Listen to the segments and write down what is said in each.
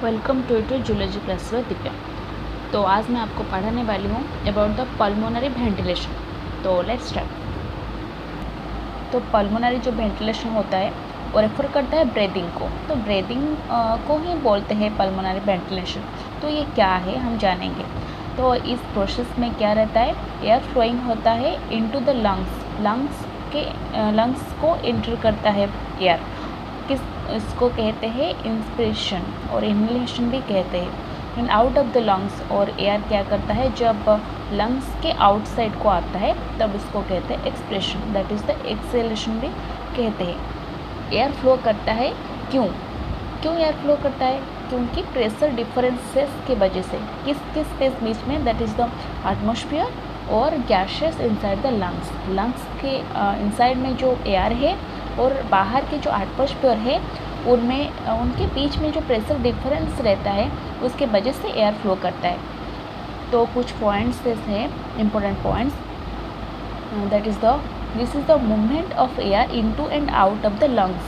Welcome to zoology class with Divya. तो आज मैं आपको पढ़ाने वाली हूँ अबाउट द पल्मोनरी वेंटिलेशन। तो लेट्स स्टार्ट। तो पल्मोनरी जो वेंटिलेशन होता है वो रेफर करता है ब्रीदिंग को। तो ब्रीदिंग को ही बोलते हैं पल्मोनरी वेंटिलेशन। तो ये क्या है हम जानेंगे। तो इस प्रोसेस में क्या रहता है, एयर फ्लोइंग होता है इनटू द लंग्स को एंटर करता है एयर। इसको कहते हैं इंस्पिरेशन और इनहेलेशन भी कहते हैं। And out of the lungs, और एयर क्या करता है जब लंग्स के आउटसाइड को आता है तब उसको कहते हैं expression, that is the exhalation भी कहते हैं। एयर फ्लो करता है क्यों एयर फ्लो करता है? क्योंकि प्रेशर डिफरेंसेस की वजह से किस स्पेस बीच में, दैट इज़ द एटमॉस्फेयर और गैसेस इनसाइड द लंग्स के इनसाइड में जो एयर है और बाहर के जो एटमॉस्फेयर है उनमें उनके बीच में जो प्रेशर डिफरेंस रहता है उसके वजह से एयर फ्लो करता है। तो कुछ पॉइंट्स हैं important points, that is this is the movement of air into and out of the lungs.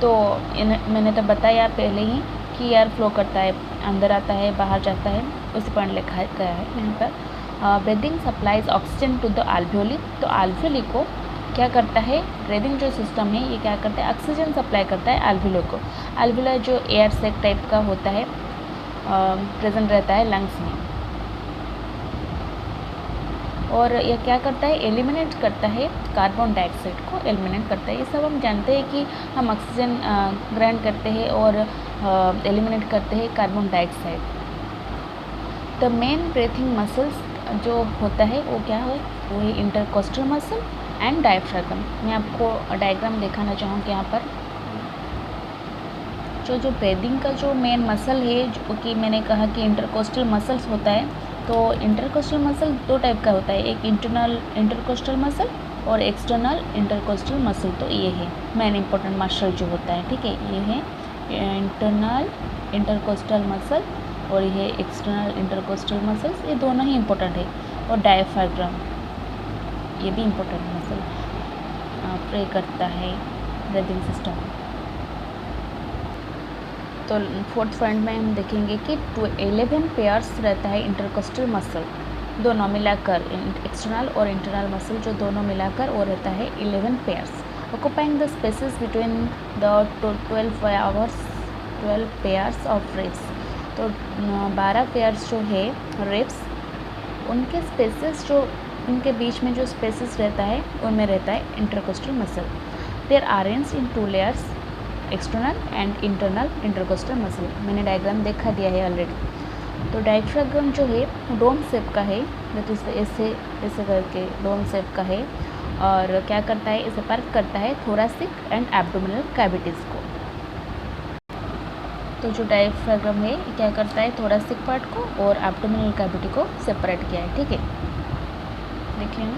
तो मैंने तो बताया पहले ही कि एयर फ्लो करता है, अंदर आता है बाहर जाता है, उसी पॉइंट लिखा गया है यहाँ पर। Breathing supplies oxygen to the alveoli. तो आल्वियोली को क्या करता है, ब्रीदिंग जो सिस्टम है ये क्या करता है, ऑक्सीजन सप्लाई करता है एल्वियोलो को। एल्वियोला जो एयर सैक टाइप का होता है, प्रेजेंट रहता है लंग्स में, और यह क्या करता है, एलिमिनेट करता है कार्बन डाइऑक्साइड को, एलिमिनेट करता है। ये सब हम जानते हैं कि हम ऑक्सीजन ग्रहण करते हैं और एलिमिनेट करते हैं carbon dioxide. The main breathing muscles जो होता है वो क्या है, वो है इंटरकोस्टल मसल एंड डायफ्रागम। मैं आपको डायग्राम दिखाना चाहूँगी यहाँ पर। जो ब्रीदिंग का जो मेन मसल है, जो कि मैंने कहा कि इंटरकोस्टल मसल्स होता है। तो इंटरकोस्टल मसल दो टाइप का होता है, एक इंटरनल इंटरकोस्टल मसल और एक्सटर्नल इंटरकोस्टल मसल। तो ये है मेन इंपॉर्टेंट मसल जो होता है, ठीक है। ये है इंटरनल इंटरकोस्टल मसल और ये एक्सटर्नल इंटरकोस्टल मसल्स, ये दोनों ही इम्पोर्टेंट है। और डायफ्रागम ये भी इम्पोर्टेंट मसल प्ले करता है ब्रीदिंग सिस्टम। तो फोर्थ पॉइंट में हम देखेंगे कि 11 पेयर्स रहता है इंटरकोस्टल मसल, दोनों मिलाकर एक्सटर्नल और इंटरनल मसल जो दोनों मिलाकर वो रहता है 11 pairs, occupying the spaces between the 12 pairs of ribs. तो 12 पेयर्स जो है रिब्स, उनके स्पेसेस जो उनके बीच में जो स्पेसेस रहता है उनमें रहता है intercostal muscle. There are arranged in 2 layers, external and internal intercostal muscle. मैंने डायग्राम देखा दिया है ऑलरेडी। तो डायफ्रागम जो है डोम शेप का है, दैट इज ऐसे करके डोम शेप का है, और क्या करता है, इसे पार्क करता है थोरासिक एंड एब्डोमिनल कैविटीज़ को। तो जो डायफ्रागम है क्या करता है, थोरासिक पार्ट को और एब्डोमिनल कैविटी को सेपरेट किया है, ठीक है, देखिए ना।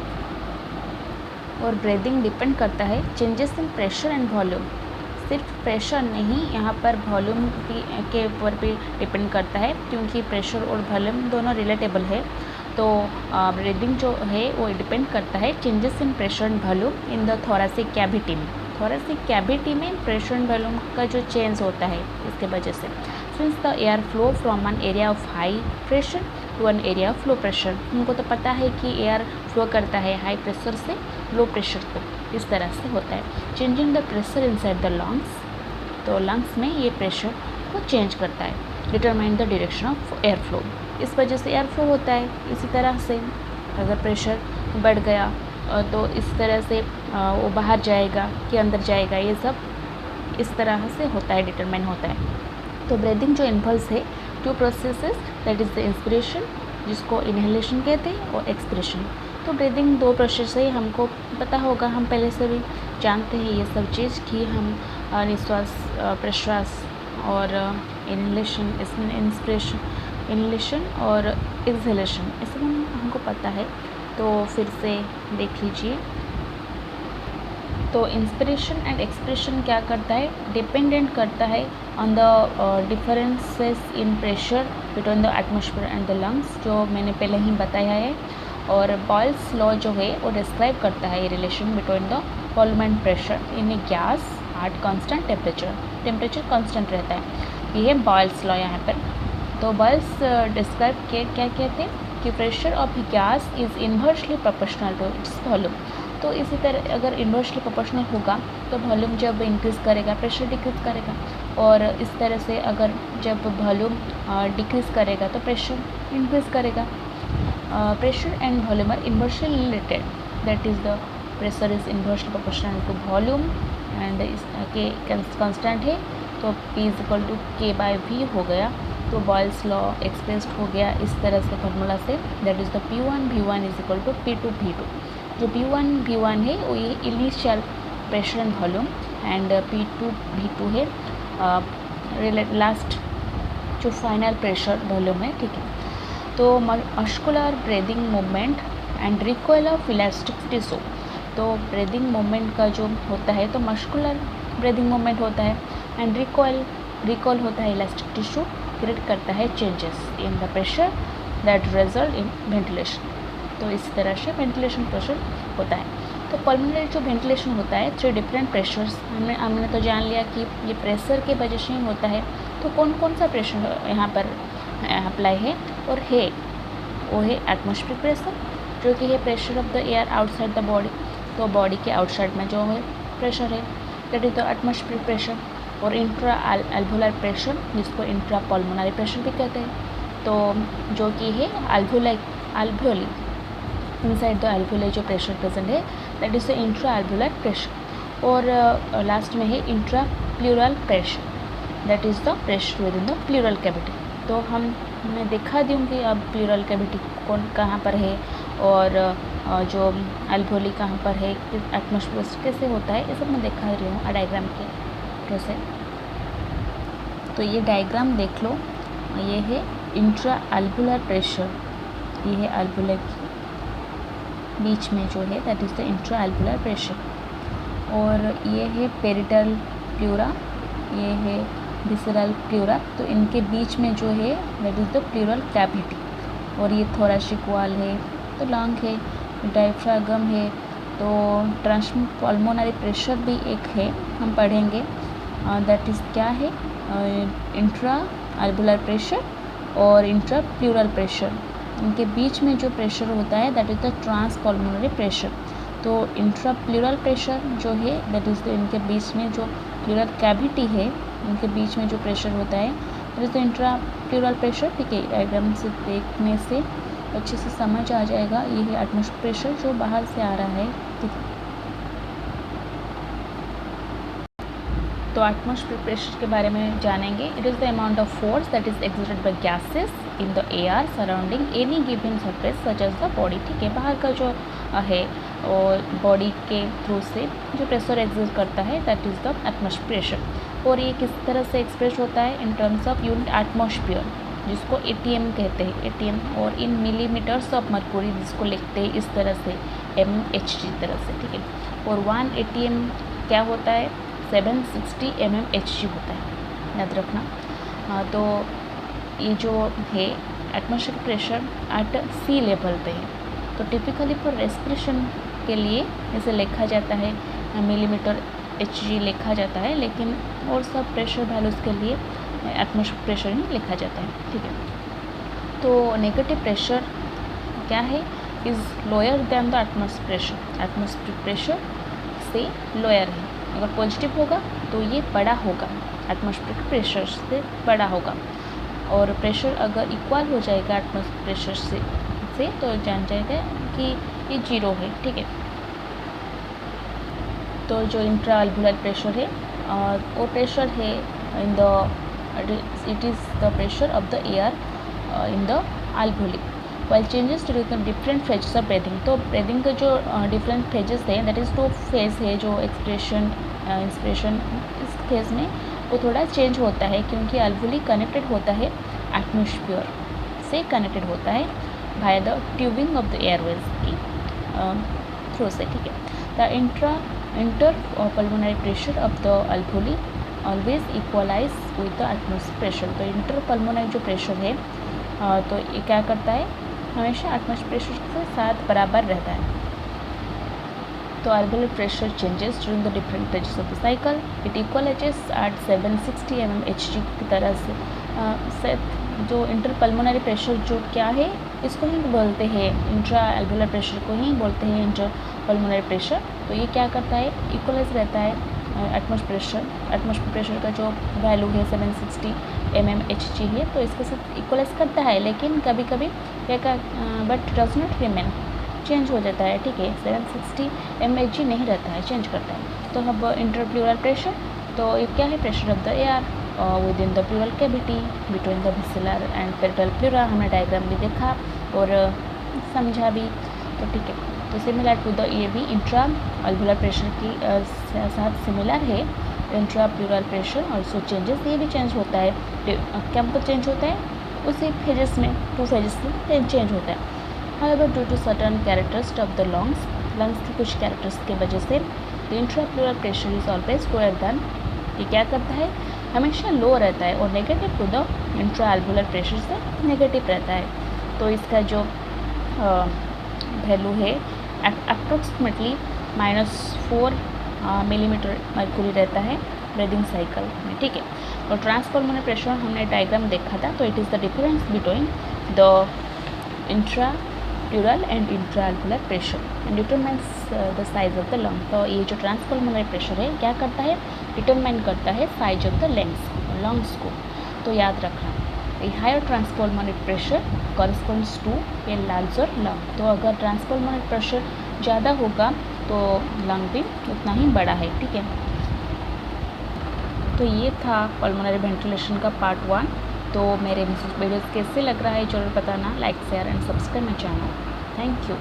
और ब्रीदिंग डिपेंड करता है changes in pressure and volume. सिर्फ प्रेशर नहीं, यहाँ पर वॉल्यूम के ऊपर भी डिपेंड करता है, क्योंकि प्रेशर और वॉल्यूम दोनों रिलेटेबल है। तो ब्रीदिंग जो है वो डिपेंड करता है changes in pressure and volume in the thoracic cavity में। थोरासिक कैविटी में प्रेशर एंड वॉल्यूम का जो चेंज होता है इसके वजह से। Since the air flow from an area of high pressure to an area of low pressure. हमको तो पता है कि एयर फ्लो करता है हाई प्रेशर से लो प्रेशर को, इस तरह से होता है। Changing the pressure inside the lungs, तो लंग्स में ये प्रेशर को चेंज करता है। Determine the direction of air flow, इस वजह से एयर फ्लो होता है। इसी तरह से अगर प्रेशर बढ़ गया तो इस तरह से वो बाहर जाएगा कि अंदर जाएगा, ये सब इस तरह से होता है, डिटरमाइन होता है। तो ब्रीदिंग जो इन्वॉल्व्स है 2 processes, that is the inspiration जिसको इनहेलेशन कहते हैं और एक्सपिरेशन। तो ब्रीदिंग 2 प्रोसेस है, हमको पता होगा, हम पहले से भी जानते हैं ये सब चीज़ कि हम निश्वास प्रश्वास और इनहेलेशन, इसमें इंस्पिरेशन, इनहेलेशन और एक्सहेलेशन, ये सब हमको पता है। तो फिर से देख लीजिए। तो इंस्पिरेशन एंड एक्सप्रेशन क्या करता है, डिपेंडेंट करता है on the differences in pressure between the atmosphere and the lungs, जो मैंने पहले ही बताया है। और बॉयल्स लॉ जो है वो डिस्क्राइब करता है relation between the volume and pressure in A gas at constant temperature. Temperature constant रहता है। ये है बॉयल्स लॉ यहाँ पर। तो बॉयल्स डिस्क्राइब किए क्या कहते हैं कि pressure of gas is inversely proportional to its volume. तो इसी तरह अगर इन्वर्सली प्रोपोर्शनल होगा तो वॉल्यूम जब इंक्रीज़ करेगा प्रेशर डिक्रीज़ करेगा, और इस तरह से अगर जब वॉल्यूम डिक्रीज़ करेगा तो प्रेशर इंक्रीज़ करेगा। Pressure and volume are inversely related, that is the pressure is inversely proportional to volume and K constant है तो P is equal to K/V हो गया। तो बॉयल्स लॉ एक्सप्रेस्ड हो गया इस तरह से फार्मूला से, that is the P1 V1 is equal to P2 V2। जो P1 V1 है वो ये initial pressure and volume, and P2 V2 है लास्ट जो फाइनल प्रेशर वॉल्यूम है, ठीक है। तो muscular breathing movement and recoil of elastic tissue. तो ब्रीदिंग मूवमेंट का जो होता है तो मस्कुलर ब्रीदिंग मूवमेंट होता है, एंड रिकॉल होता है इलास्टिक टिश्यू, क्रिएट करता है changes in the pressure that result in ventilation. तो इस तरह से वेंटिलेशन प्रेशर होता है। तो पल्मोनरी जो वेंटिलेशन होता है 3 डिफरेंट प्रेशर्स हमने तो जान लिया कि ये प्रेशर के वजह से ही होता है। तो कौन कौन सा प्रेशर यहाँ पर अप्लाई है और है, वो है एटमॉस्फेरिक प्रेशर जो कि है pressure of the air outside the body. तो बॉडी के आउटसाइड में जो है प्रेशर है that is the atmospheric pressure, और इंट्रा एल्वोलर प्रेशर जिसको इंट्रा पल्मोनरी प्रेशर भी कहते हैं। तो जो कि है एल्वोली इनसाइड द एल्वोली जो प्रेशर प्रेजेंट है that is the intra alveolar pressure. और लास्ट में है intra pleural pressure that is the pressure with in the pleural cavity. तो मैं दिखा दूँगी अब प्लूरल कैविटी कौन कहाँ पर है और जो एल्वोली कहाँ पर है, एटमॉस्फेयर कैसे होता है, ये सब मैं दिखा रही हूँ डायग्राम के थ्रू से। तो ये डायग्राम देख लो, ये है इंट्रा एल्वोलर प्रेशर, ये है एल्वोलर के बीच में जो है that is the intra alveolar pressure, और ये है पेरिटल प्लूरा, ये है विसरल प्लूरा। तो इनके बीच में जो है that is the pleural cavity, और ये थोरैसिक वॉल है, तो लंग है, डायफ्रागम है। तो ट्रांसमिट पल्मोनरी प्रेशर भी एक है, हम पढ़ेंगे दैट इज़ क्या है इंट्रा एल्वोलर प्रेशर और इंट्रा प्लूरल प्रेशर। इनके बीच में जो प्रेशर होता है that is the transpulmonary pressure. तो इंट्रा प्लूरल प्रेशर जो है दैट इज़ द इनके बीच में जो प्लूरल कैविटी है इनके बीच में जो प्रेशर होता है that is the intra pleural pressure, ठीक है। डायग्राम से देखने से अच्छे से समझ आ जाएगा। ये है एटमॉस्फेरिक प्रेशर जो बाहर से आ रहा है, ठीक है। तो एटमॉस्फेरिक प्रेशर के बारे में जानेंगे। It is the amount of force that is exerted by gases in the air surrounding any given surface such as the body, ठीक है। बाहर का जो है और बॉडी के थ्रू से जो प्रेशर एक्सर्ट करता है that is the atmospheric pressure. और ये किस तरह से एक्सप्रेस होता है in terms of unit atmosphere जिसको ATM कहते हैं, ATM, और इन मिलीमीटर्स ऑफ मर्क्यूरी जिसको लिखते हैं इस तरह से mmHg तरह से, ठीक है। और 1 ATM क्या होता है 760 mmHg होता है, याद रखना। तो ये जो है atmospheric pressure at sea level पे है। तो टिपिकली फॉर रेस्पिरेशन के लिए इसे लिखा जाता है मिलीमीटर Hg लिखा जाता है, लेकिन और सब प्रेशर वैल्यूज़ के लिए एटमॉस्फेरिक प्रेशर ही लिखा जाता है, ठीक है। तो नेगेटिव प्रेशर क्या है is lower than the atmospheric pressure, atmospheric pressure से लोअर है। अगर पॉजिटिव होगा तो ये बड़ा होगा, एटमॉस्फेरिक प्रेशर से बड़ा होगा। और प्रेशर अगर इक्वल हो जाएगा एटमॉस्फेरिक प्रेशर से तो जान जाएगा कि ये 0 है, ठीक है। तो जो इंट्रा एल्वोलर प्रेशर है वो प्रेशर है in the it is the pressure of the air in the alveoli while changes to the different phases of breathing। तो breathing का जो different phases है that is 2 phase है जो expiration inspiration, इस phase में वो थोड़ा change होता है क्योंकि alveoli connected होता है atmosphere से connected होता है via the tubing of the airways की through से, ठीक है। The interpulmonary pressure of the alveoli always equalize with the atmospheric pressure. तो इंटर पल्मोनरी जो प्रेशर है तो ये क्या करता है हमेशा एटमॉस्फेरिक प्रेशर के साथ बराबर रहता है। तो alveolar pressure changes during the different stages of the cycle. It equalizes at 760 mmHg की तरह से जो इंटरपल्मोनरी प्रेशर जो क्या है इसको ही बोलते हैं, इंट्रा एल्वेलर प्रेशर को ही बोलते हैं इंटरपल्मोनरी प्रेशर। तो ये क्या करता है, इक्वलाइज रहता है एटमॉस्फेयर प्रेशर का जो वैल्यू है 760 mmHg है, तो इसके साथ इक्वलाइज करता है, लेकिन कभी कभी क्या but does not remain, change हो जाता है, ठीक है। 760 mmHg नहीं रहता है, चेंज करता है। तो अब इंटरप्लूरल प्रेशर, तो ये क्या है, pressure of the air within the pleural cavity between the visceral and parietal pleura. हमने डायग्राम भी देखा और समझा भी, तो ठीक है। तो सिमिलर टू द ये भी इंट्रा अल्वेलर प्रेशर की साथ सिमिलर है। Intra pleural pressure also changes, ये भी चेंज होता है, कब चेंज होता है, उसी फेजेस में 2 फेजेस में चेंज होता है। However, due to certain characteristics of the lungs की कुछ कैरेक्टर्स की वजह से the intrapleural pressure is always lower than, ये क्या करता है, हमेशा लो रहता है और नेगेटिव टू द इंट्राएल्वुलर प्रेशर से नेगेटिव रहता है। तो इसका जो वैल्यू है अप्रॉक्सीमेटली -4 मिलीमीटर मर्क्यूरी रहता है ब्रीदिंग साइकिल में, ठीक है। और ट्रांसपल्मोनरी प्रेशर हमने डायग्राम देखा था, तो it is the difference between the intrapleural and intraalveolar pressure and determines the size of the lung. तो ये जो ट्रांसपल्मोनरी प्रेशर है क्या करता है, डिटरमाइन करता है साइज ऑफ द लंग्स को। तो याद रखना, a higher transpulmonary pressure corresponds to a larger lung. तो अगर ट्रांसपल्मोनरी प्रेशर ज़्यादा होगा तो लंग भी उतना ही बड़ा है, ठीक है। तो ये था पल्मोनरी वेंटिलेशन का पार्ट 1। तो मेरे वीडियोज़ कैसे लग रहा है जरूर बताना, like share and subscribe my channel. Thank you.